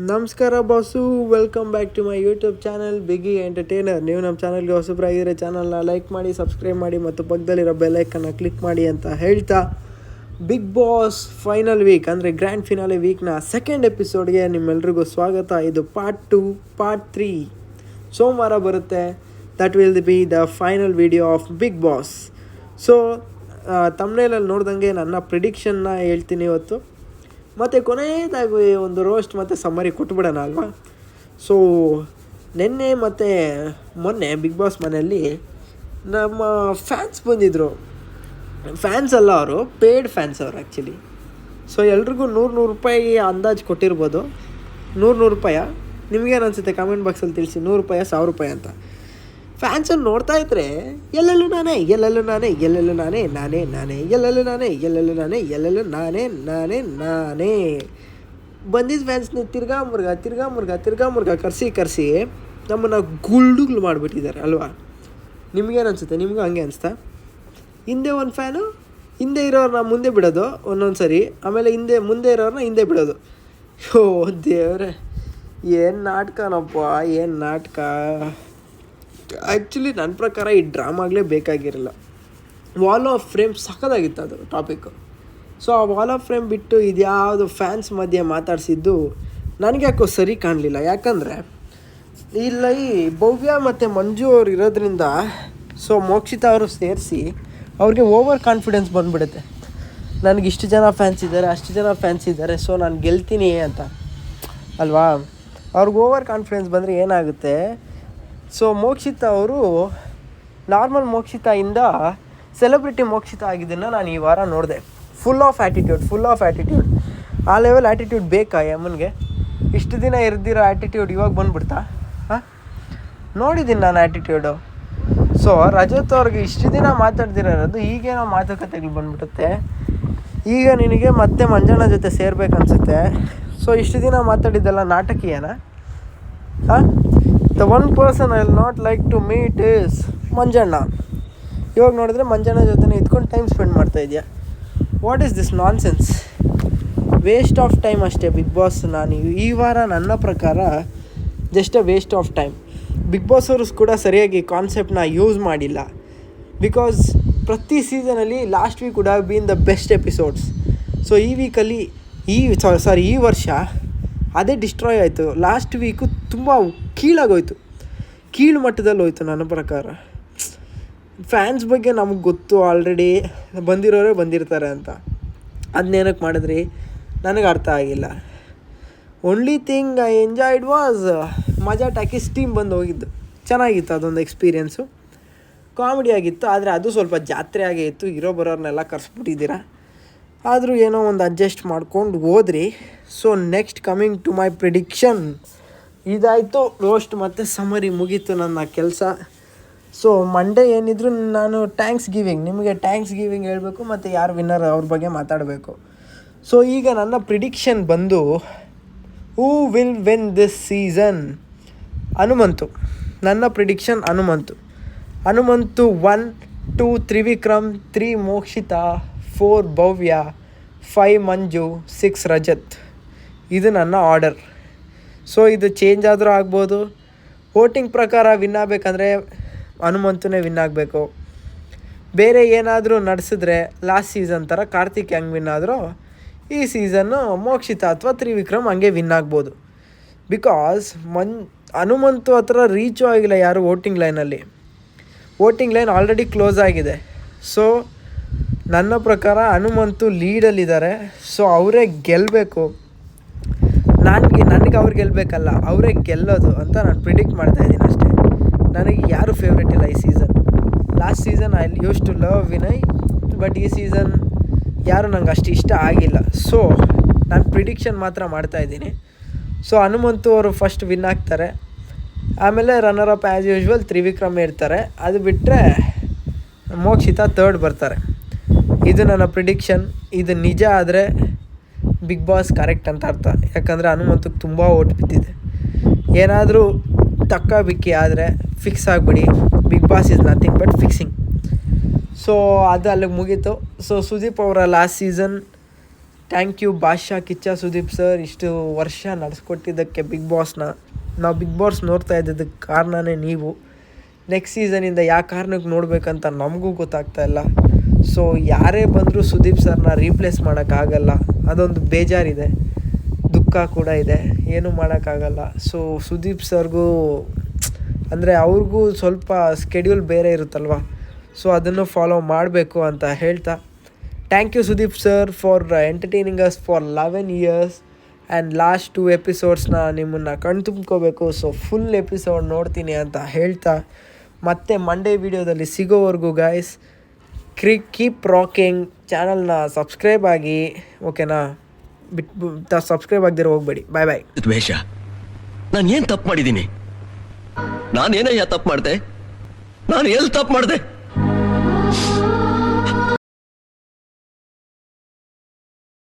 ನಮಸ್ಕಾರ boss, welcome back to my YouTube channel ಬಿಗಿ entertainer. ನೀವು ನಮ್ಮ ಚಾನಲ್ಗೆ ಹೊಸಬ್ರಾಗಿದ್ದರೆ ಚಾನಲ್ನ ಲೈಕ್ ಮಾಡಿ, ಸಬ್ಸ್ಕ್ರೈಬ್ ಮಾಡಿ ಮತ್ತು ಪಕ್ಕದಲ್ಲಿರೋ ಬೆಲ್ಲೈಕನ್ನು ಕ್ಲಿಕ್ ಮಾಡಿ ಅಂತ ಹೇಳ್ತಾ, ಬಿಗ್ ಬಾಸ್ ಫೈನಲ್ ವೀಕ್ ಅಂದರೆ ಗ್ರ್ಯಾಂಡ್ ಫಿನಾಲೆ ವೀಕ್ನ ಸೆಕೆಂಡ್ ಎಪಿಸೋಡ್ಗೆ ನಿಮ್ಮೆಲ್ರಿಗೂ ಸ್ವಾಗತ. ಇದು ಪಾರ್ಟ್ 2, ಪಾರ್ಟ್ 3 ಸೋಮವಾರ ಬರುತ್ತೆ. That will be the final video of Bigg Boss. So ತಮ್ನೇಲಲ್ಲಿ ನೋಡ್ದಂಗೆ ನನ್ನ ಪ್ರಿಡಿಕ್ಷನ್ನ ಹೇಳ್ತೀನಿ ಇವತ್ತು. ಮತ್ತು ಕೊನೆಯದಾಗಿ ಒಂದು ರೋಸ್ಟ್ ಮತ್ತು ಸಮ್ಮರಿ ಕೊಟ್ಬಿಡೋಣ ಅಲ್ವಾ. ಸೊ ನಿನ್ನೆ ಮತ್ತು ಮೊನ್ನೆ ಬಿಗ್ ಬಾಸ್ ಮನೆಯಲ್ಲಿ ನಮ್ಮ ಫ್ಯಾನ್ಸ್ ಬಂದಿದ್ದರು. ಫ್ಯಾನ್ಸ್ ಅಲ್ಲ, ಅವರು ಪೇಯ್ಡ್ ಫ್ಯಾನ್ಸ್ ಅವರು ಆ್ಯಕ್ಚುಲಿ. ಸೊ ಎಲ್ರಿಗೂ 100 ರೂಪಾಯಿ ಅಂದಾಜು ಕೊಟ್ಟಿರ್ಬೋದು. 100 ರೂಪಾಯಿ ನಿಮಗೇನು ಅನಿಸುತ್ತೆ ಕಾಮೆಂಟ್ ಬಾಕ್ಸಲ್ಲಿ ತಿಳಿಸಿ. 100 ರೂಪಾಯಿ 1000 ರೂಪಾಯಿ ಅಂತ ಫ್ಯಾನ್ಸನ್ನು ನೋಡ್ತಾ ಇದ್ದರೆ ಎಲ್ಲೆಲ್ಲೂ ನಾನೇ ಎಲ್ಲೆಲ್ಲೂ ನಾನೇ ಎಲ್ಲೆಲ್ಲೂ ನಾನೇ ನಾನೇ ನಾನೇ ಎಲ್ಲೆಲ್ಲೂ ನಾನೇ ಎಲ್ಲೆಲ್ಲೂ ನಾನೇ ಎಲ್ಲೆಲ್ಲೂ ನಾನೇ ನಾನೇ ನಾನೇ ಬಂದಿದ್ದ ಫ್ಯಾನ್ಸ್ನ ತಿರ್ಗಾ ಮುರ್ಗ ಕರೆಸಿ ನಮ್ಮನ್ನು ಗುಳ್ಳುಗಳು ಮಾಡಿಬಿಟ್ಟಿದ್ದಾರೆ ಅಲ್ವಾ. ನಿಮಗೇನು ಅನಿಸುತ್ತೆ? ನಿಮಗೂ ಹಂಗೆ ಅನಿಸ್ತಾ? ಹಿಂದೆ ಒಂದು ಫ್ಯಾನು, ಹಿಂದೆ ಇರೋರನ್ನ ಮುಂದೆ ಬಿಡೋದು ಒಂದೊಂದು ಸರಿ, ಆಮೇಲೆ ಮುಂದೆ ಇರೋರನ್ನ ಹಿಂದೆ ಬಿಡೋದು. ಓ ದೇವ್ರೆ, ಏನು ನಾಟಕನಪ್ಪ, ಏನು ನಾಟಕ. ಆ್ಯಕ್ಚುಲಿ ನನ್ನ ಪ್ರಕಾರ ಈ ಡ್ರಾಮಾಗಲೇ ಬೇಕಾಗಿರಲಿಲ್ಲ. ವಾಲ್ ಆಫ್ ಫ್ರೇಮ್ ಸಖತ್ತಾಗಿತ್ತು ಅದು ಟಾಪಿಕ್ಕು. ಸೊ ಆ ವಾಲ್ ಆಫ್ ಫ್ರೇಮ್ ಬಿಟ್ಟು ಇದ್ಯಾವುದು ಫ್ಯಾನ್ಸ್ ಮಧ್ಯೆ ಮಾತಾಡಿಸಿದ್ದು ನನಗೆ ಯಾಕೋ ಸರಿ ಕಾಣಲಿಲ್ಲ. ಯಾಕಂದರೆ ಇಲ್ಲ, ಈ ಭವ್ಯ ಮತ್ತು ಮಂಜು ಅವ್ರು ಇರೋದ್ರಿಂದ ಸೊ ಮೋಕ್ಷಿತಾ ಅವರು ಸೇರಿಸಿ ಅವ್ರಿಗೆ ಓವರ್ ಕಾನ್ಫಿಡೆನ್ಸ್ ಬಂದುಬಿಡುತ್ತೆ. ನನಗಿಷ್ಟು ಜನ ಫ್ಯಾನ್ಸ್ ಇದ್ದಾರೆ, ಅಷ್ಟು ಜನ ಫ್ಯಾನ್ಸ್ ಇದ್ದಾರೆ, ಸೊ ನಾನು ಗೆಲ್ತೀನಿ ಅಂತ ಅಲ್ವಾ. ಅವ್ರಿಗೆ ಓವರ್ ಕಾನ್ಫಿಡೆನ್ಸ್ ಬಂದರೆ ಏನಾಗುತ್ತೆ? ಸೊ ಮೋಕ್ಷಿತಾ ಅವರು ನಾರ್ಮಲ್ ಮೋಕ್ಷಿತಾಯಿಂದ ಸೆಲೆಬ್ರಿಟಿ ಮೋಕ್ಷಿತಾ ಆಗಿದ್ದನ್ನು ನಾನು ಈ ವಾರ ನೋಡಿದೆ. Full of attitude. ಆ ಲೆವೆಲ್ ಆ್ಯಟಿಟ್ಯೂಡ್ ಬೇಕಾ ಯಮ್ಮನಿಗೆ? ಇಷ್ಟು ದಿನ ಇರ್ದಿರೋ ಆ್ಯಟಿಟ್ಯೂಡ್ ಇವಾಗ ಬಂದುಬಿಡ್ತಾ? ನೋಡಿದ್ದೀನಿ ನಾನು ಆ್ಯಟಿಟ್ಯೂಡು. ಸೊ ರಜತ್ ಅವ್ರಿಗೆ ಇಷ್ಟು ದಿನ ಮಾತಾಡ್ದಿರೋದು ಈಗೇನೋ ಮಾತುಕತೆಗಳು ಬಂದುಬಿಡುತ್ತೆ. ಈಗ ನಿನಗೆ ಮತ್ತೆ ಮಂಜಣ್ಣ ಜೊತೆ ಸೇರ್ಬೇಕನ್ಸುತ್ತೆ. ಸೊ ಇಷ್ಟು ದಿನ ಮಾತಾಡಿದ್ದೆಲ್ಲ ನಾಟಕೀಯನಾ? The one person I will not like to meet is Manjanna. ಇವಾಗ ನೋಡಿದ್ರೆ ಮಂಜಣ್ಣ ಜೊತೆ ಇದ್ಕೊಂಡು ಟೈಮ್ ಸ್ಪೆಂಡ್ ಮಾಡ್ತಾ ಇದೆಯಾ? What is this nonsense? Waste of time ಅಷ್ಟೇ ಬಿಗ್ ಬಾಸ್. ನಾನು ಈ ವಾರ ನನ್ನ ಪ್ರಕಾರ just a waste of time. Bigg Boss ಅವರು ಕೂಡ ಸರಿಯಾಗಿ ಕಾನ್ಸೆಪ್ಟನ್ನ ಯೂಸ್ ಮಾಡಿಲ್ಲ. ಬಿಕಾಸ್ ಪ್ರತಿ ಸೀಸನಲ್ಲಿ last week would have been the best episodes. So ಈ ವೀಕಲ್ಲಿ ಈ ವರ್ಷ ಅದೇ ಡಿಸ್ಟ್ರಾಯ್ ಆಯಿತು. ಲಾಸ್ಟ್ ವೀಕು ತುಂಬ ಕೀಳು ಮಟ್ಟದಲ್ಲಿ ಹೋಯ್ತು ನನ್ನ ಪ್ರಕಾರ. ಫ್ಯಾನ್ಸ್ ಬಗ್ಗೆ ನಮಗೆ ಗೊತ್ತು, ಆಲ್ರೆಡಿ ಬಂದಿರೋರೇ ಬಂದಿರ್ತಾರೆ ಅಂತ. ಅದನ್ನೇನಕ್ಕೆ ಮಾಡಿದ್ರಿ ನನಗೆ ಅರ್ಥ ಆಗಿಲ್ಲ. Only thing I enjoyed was ಮಜಾ ಟಾಕೀಸ್ ಟೀಮ್ ಬಂದು ಹೋಗಿದ್ದು. ಚೆನ್ನಾಗಿತ್ತು, ಅದೊಂದು ಎಕ್ಸ್ಪೀರಿಯೆನ್ಸು. ಕಾಮಿಡಿ ಆಗಿತ್ತು, ಆದರೆ ಅದು ಸ್ವಲ್ಪ ಜಾತ್ರೆ ಆಗೇ ಇತ್ತು. ಬರೋರ್ನೆಲ್ಲ ಕರೆಸ್ಬಿಟ್ಟಿದ್ದೀರಾ. ಆದರೂ ಏನೋ ಒಂದು ಅಡ್ಜಸ್ಟ್ ಮಾಡ್ಕೊಂಡು ಹೋದ್ರಿ. So next coming to my prediction. ಇದಾಯಿತು ರೋಸ್ಟ್ ಮತ್ತು ಸಮರಿ, ಮುಗೀತು ನನ್ನ ಕೆಲಸ. ಸೊ ಮಂಡೇ ಏನಿದ್ರು ನಾನು ನಿಮಗೆ ಥ್ಯಾಂಕ್ಸ್ ಗಿವಿಂಗ್ ಹೇಳಬೇಕು ಮತ್ತು ಯಾರು ವಿನ್ನರ್ ಅವ್ರ ಬಗ್ಗೆ ಮಾತಾಡಬೇಕು. ಸೊ ಈಗ ನನ್ನ ಪ್ರಿಡಿಕ್ಷನ್ ಬಂದು, who will win this season? Hanumanthu. ನನ್ನ ಪ್ರಿಡಿಕ್ಷನ್ ಹನುಮಂತು. 1, 2 ತ್ರಿವಿಕ್ರಮ್, 3 ಮೋಕ್ಷಿತಾ, 4 ಭವ್ಯ, 5 ಮಂಜು, 6 ರಜತ್. ಇದು ನನ್ನ ಆರ್ಡರ್. ಸೊ ಇದು ಚೇಂಜ್ ಆದರೂ ಆಗ್ಬೋದು. ವೋಟಿಂಗ್ ಪ್ರಕಾರ ವಿನ್ ಆಗಬೇಕಂದ್ರೆ ಹನುಮಂತನೇ ವಿನ್ ಆಗಬೇಕು. ಬೇರೆ ಏನಾದರೂ ನಡೆಸಿದ್ರೆ ಲಾಸ್ಟ್ ಸೀಸನ್ ಥರ ಕಾರ್ತಿಕ್ ಹೆಂಗೆ ವಿನ್ ಆದರೂ ಈ ಸೀಸನ್ನು ಮೋಕ್ಷಿತಾ ಅಥವಾ ತ್ರಿವಿಕ್ರಮ್ ಹಂಗೆ ವಿನ್ ಆಗ್ಬೋದು. ಬಿಕಾಸ್ ಹನುಮಂತು ಹತ್ರ ರೀಚು ಆಗಿಲ್ಲ ಯಾರು ವೋಟಿಂಗ್ ಲೈನಲ್ಲಿ. ವೋಟಿಂಗ್ ಲೈನ್ ಆಲ್ರೆಡಿ ಕ್ಲೋಸ್ ಆಗಿದೆ. ಸೊ ನನ್ನ ಪ್ರಕಾರ ಹನುಮಂತು ಲೀಡಲ್ಲಿದ್ದಾರೆ. ಸೊ ಅವರೇ ಗೆಲ್ಲಬೇಕು. ನನಗೆ ಅವ್ರು ಗೆಲ್ಲಬೇಕಲ್ಲ, ಅವರೇ ಗೆಲ್ಲೋದು ಅಂತ ನಾನು ಪ್ರಿಡಿಕ್ಟ್ ಮಾಡ್ತಾಯಿದ್ದೀನಿ ಅಷ್ಟೇ. ನನಗೆ ಯಾರು ಫೇವ್ರೇಟ್ ಇಲ್ಲ ಈ season. Last season I use to love Vinay, but ಈ ಸೀಸನ್ ಯಾರು ನಂಗೆ ಅಷ್ಟು ಇಷ್ಟ ಆಗಿಲ್ಲ. ಸೊ ನಾನು ಪ್ರಿಡಿಕ್ಷನ್ ಮಾತ್ರ ಮಾಡ್ತಾಯಿದ್ದೀನಿ. ಸೊ ಹನುಮಂತು ಅವರು ಫಸ್ಟ್ ವಿನ್ ಆಗ್ತಾರೆ. ಆಮೇಲೆ runner up as usual Trivikram ಇರ್ತಾರೆ. ಅದು ಬಿಟ್ಟರೆ ಮೋಕ್ಷಿತಾ ಥರ್ಡ್ ಬರ್ತಾರೆ. ಇದು ನನ್ನ ಪ್ರಿಡಿಕ್ಷನ್. ಇದು ನಿಜ ಆದರೆ ಬಿಗ್ ಬಾಸ್ ಕರೆಕ್ಟ್ ಅಂತ ಅರ್ಥ. ಯಾಕಂದರೆ ಹನುಮಂತಕ್ಕೆ ತುಂಬ ಓಟ್ ಬಿದ್ದಿದೆ. ಏನಾದರೂ ಬಿಕ್ಕಿ ಆದರೆ ಫಿಕ್ಸ್ ಆಗಿಬಿಡಿ. Bigg Boss is nothing but fixing. So ಅದು ಅಲ್ಲಿಗೆ ಮುಗೀತು. ಸೊ ಸುದೀಪ್ ಅವರ ಲಾಸ್ಟ್ ಸೀಸನ್ ಥ್ಯಾಂಕ್ ಯು ಬಾದ್ಶಾ ಕಿಚ್ಚ ಸುದೀಪ್ ಸರ್, ಇಷ್ಟು ವರ್ಷ ನಡೆಸ್ಕೊಟ್ಟಿದ್ದಕ್ಕೆ ಬಿಗ್ ಬಾಸ್ನ. ನಾವು ಬಿಗ್ ಬಾಸ್ ನೋಡ್ತಾ ಇದ್ದಿದ್ದಕ್ಕೆ ಕಾರಣನೇ ನೀವು. ನೆಕ್ಸ್ಟ್ ಸೀಸನಿಂದ ಯಾವ ಕಾರಣಕ್ಕೆ ನೋಡಬೇಕಂತ ನಮಗೂ ಗೊತ್ತಾಗ್ತಾ ಇಲ್ಲ. ಸೊ ಯಾರೇ ಬಂದರೂ ಸುದೀಪ್ ಸರ್ನ ರೀಪ್ಲೇಸ್ ಮಾಡೋಕ್ಕಾಗಲ್ಲ, ಅದೊಂದು ಬೇಜಾರಿದೆ, ದುಃಖ ಕೂಡ ಇದೆ, ಏನೂ ಮಾಡೋಕ್ಕಾಗಲ್ಲ. ಸೊ ಸುದೀಪ್ ಸರ್ಗೂ ಅಂದರೆ ಅವ್ರಿಗೂ ಸ್ವಲ್ಪ ಸ್ಕೆಡ್ಯೂಲ್ ಬೇರೆ ಇರುತ್ತಲ್ವ, ಸೊ ಅದನ್ನು ಫಾಲೋ ಮಾಡಬೇಕು ಅಂತ ಹೇಳ್ತಾ, thank you Sudeep sir for entertaining us for 11 years and last 2 ಎಪಿಸೋಡ್ಸ್ನ ನಿಮ್ಮನ್ನು ಕಣ್ತುಂಬ್ಕೋಬೇಕು. ಸೊ ಫುಲ್ ಎಪಿಸೋಡ್ ನೋಡ್ತೀನಿ ಅಂತ ಹೇಳ್ತಾ, ಮತ್ತೆ ಮಂಡೇ ವಿಡಿಯೋದಲ್ಲಿ ಸಿಗೋವರೆಗೂ ಗಾಯ್ಸ್, ಕೀಪ್ ರಾಕಿಂಗ್. ಚಾನಲ್ನ ಸಬ್ಸ್ಕ್ರೈಬ್ ಆಗಿ, ಓಕೆನಾ? ಸಬ್ಸ್ಕ್ರೈಬ್ ಆಗದಿರೋ ಹೋಗ್ಬೇಡಿ. ಬಾಯ್ ಬಾಯ್. ದ್ವೇಷ, ನಾನು ಏನು ತಪ್ಪು ಮಾಡಿದ್ದೀನಿ? ನಾನೇನಯ್ಯ ತಪ್ಪು ಮಾಡಿದೆ? ನಾನು ಎಲ್ಲಿ ತಪ್ಪು ಮಾಡಿದೆ?